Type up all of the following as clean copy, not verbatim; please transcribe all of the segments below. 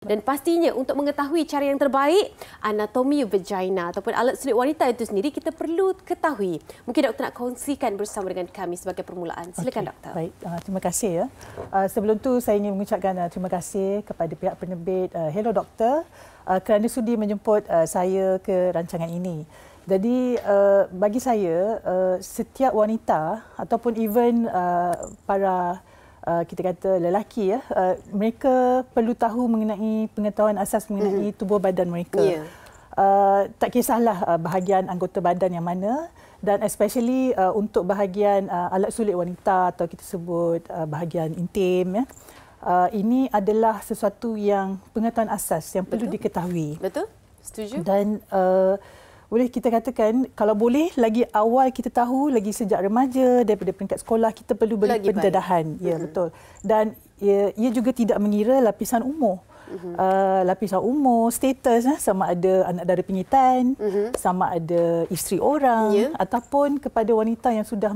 Dan pastinya untuk mengetahui cara yang terbaik anatomi vagina ataupun alat sulit wanita itu sendiri, kita perlu ketahui. Mungkin doktor nak kongsikan bersama dengan kami sebagai permulaan. Silakan doktor. Baik, terima kasih ya. Sebelum tu saya ingin mengucapkan terima kasih kepada pihak penerbit Hello Doktor kerana sudi menjemput saya ke rancangan ini. Jadi bagi saya setiap wanita ataupun even para kita kata lelaki ya, mereka perlu tahu mengenai pengetahuan asas mengenai tubuh badan mereka. Tak kisahlah bahagian anggota badan yang mana, dan especially untuk bahagian alat sulit wanita atau kita sebut bahagian intim ya. Ini adalah sesuatu yang pengetahuan asas yang perlu diketahui. Betul? Setuju? Dan boleh kita katakan, kalau boleh lagi awal kita tahu, lagi sejak remaja, daripada peringkat sekolah, kita perlu beri pendedahan. Ya, betul. Dan ia juga tidak mengira lapisan umur. Lapisan umur, status, sama ada anak dara pingitan, sama ada isteri orang, ataupun kepada wanita yang sudah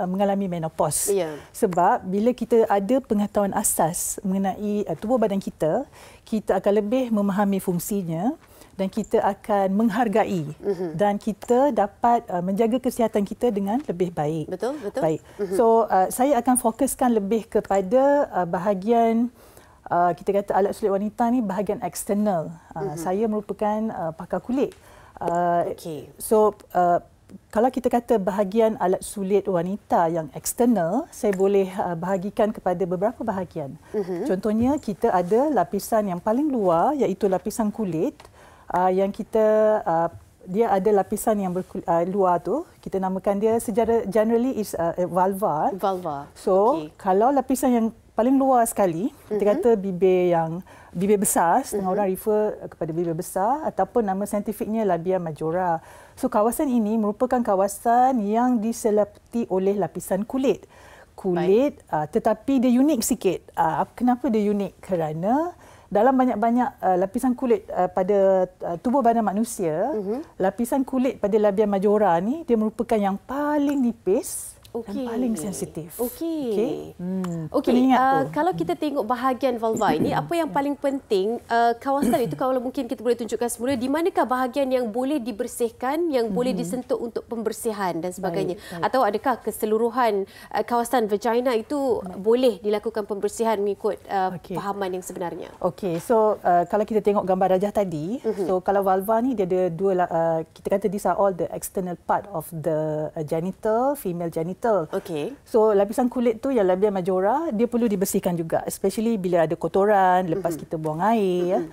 mengalami menopause. Sebab bila kita ada pengetahuan asas mengenai tubuh badan kita, kita akan lebih memahami fungsinya, dan kita akan menghargai dan kita dapat menjaga kesihatan kita dengan lebih baik. Betul, betul. Baik. So saya akan fokuskan lebih kepada bahagian kita kata alat sulit wanita ni bahagian eksternal. Saya merupakan pakar kulit. So kalau kita kata bahagian alat sulit wanita yang eksternal, saya boleh bahagikan kepada beberapa bahagian. Contohnya kita ada lapisan yang paling luar, iaitu lapisan kulit. Yang kita dia ada lapisan yang luar tu, kita namakan dia secara generally is vulva. So kalau lapisan yang paling luar sekali, kita kata bibir besar, setengah orang refer kepada bibir besar, ataupun nama saintifiknya labia majora. So kawasan ini merupakan kawasan yang diseliputi oleh lapisan kulit. Tetapi dia unik sikit. Kenapa dia unik? Kerana dalam banyak-banyak lapisan kulit pada tubuh badan manusia, lapisan kulit pada labia majora ni dia merupakan yang paling nipis dan paling sensitif. Kalau kita tengok bahagian vulva ini, apa yang paling penting kawasan itu, kalau mungkin kita boleh tunjukkan semula, di manakah bahagian yang boleh dibersihkan, yang boleh disentuh untuk pembersihan dan sebagainya? Atau adakah keseluruhan kawasan vagina itu boleh dilakukan pembersihan mengikut fahaman yang sebenarnya? So kalau kita tengok gambar rajah tadi, so kalau vulva ni dia ada dua, kita kata these are all the external part of the genital, female genital. So lapisan kulit tu yang labia majora, dia perlu dibersihkan juga, especially bila ada kotoran lepas kita buang air.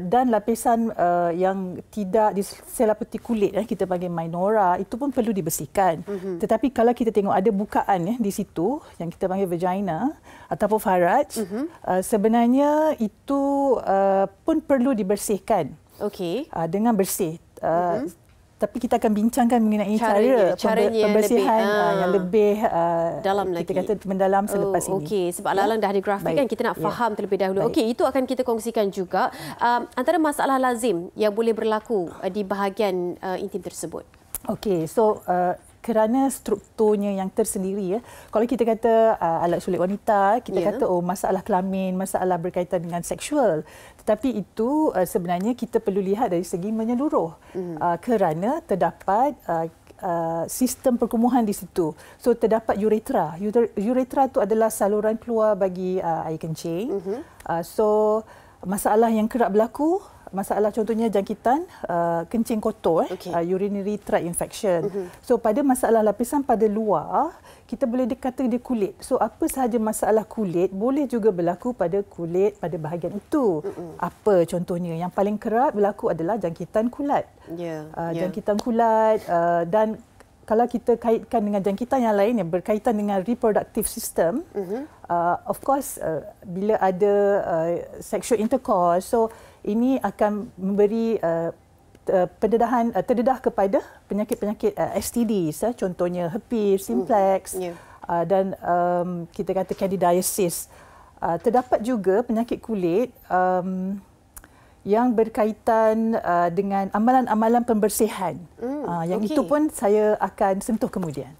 Dan lapisan yang tidak diseliputi kulit, kita panggil minora, itu pun perlu dibersihkan. Tetapi kalau kita tengok ada bukaan di situ yang kita panggil vagina ataupun faraj, sebenarnya itu pun perlu dibersihkan dengan bersih. Tapi kita akan bincangkan mengenai cara pembersihan yang lebih dalam kita kata mendalam selepas ini. Sebab Lalang dah ada grafik kan, kita nak faham terlebih dahulu. Itu akan kita kongsikan juga antara masalah lazim yang boleh berlaku di bahagian intim tersebut. So kerana strukturnya yang tersendiri, kalau kita kata alat sulit wanita, kita kata masalah kelamin, masalah berkaitan dengan seksual. Tetapi itu sebenarnya kita perlu lihat dari segi menyeluruh, kerana terdapat sistem perkumuhan di situ. So terdapat uretra. Uretra itu adalah saluran keluar bagi air kencing. So masalah yang kerap berlaku, masalah contohnya jangkitan kencing kotor, urinary tract infection. So pada masalah lapisan pada luar, kita boleh dikata dia kulit. So apa sahaja masalah kulit boleh juga berlaku pada kulit pada bahagian itu. Apa contohnya? Yang paling kerap berlaku adalah jangkitan kulat. Jangkitan kulat, dan kalau kita kaitkan dengan jangkitan yang lain yang berkaitan dengan reproductive system, of course bila ada sexual intercourse, so ini akan memberi terdedah kepada penyakit-penyakit STDs, contohnya herpes, simplex, dan kita kata candidiasis. Terdapat juga penyakit kulit yang berkaitan dengan amalan-amalan pembersihan. Yang itu pun saya akan sentuh kemudian.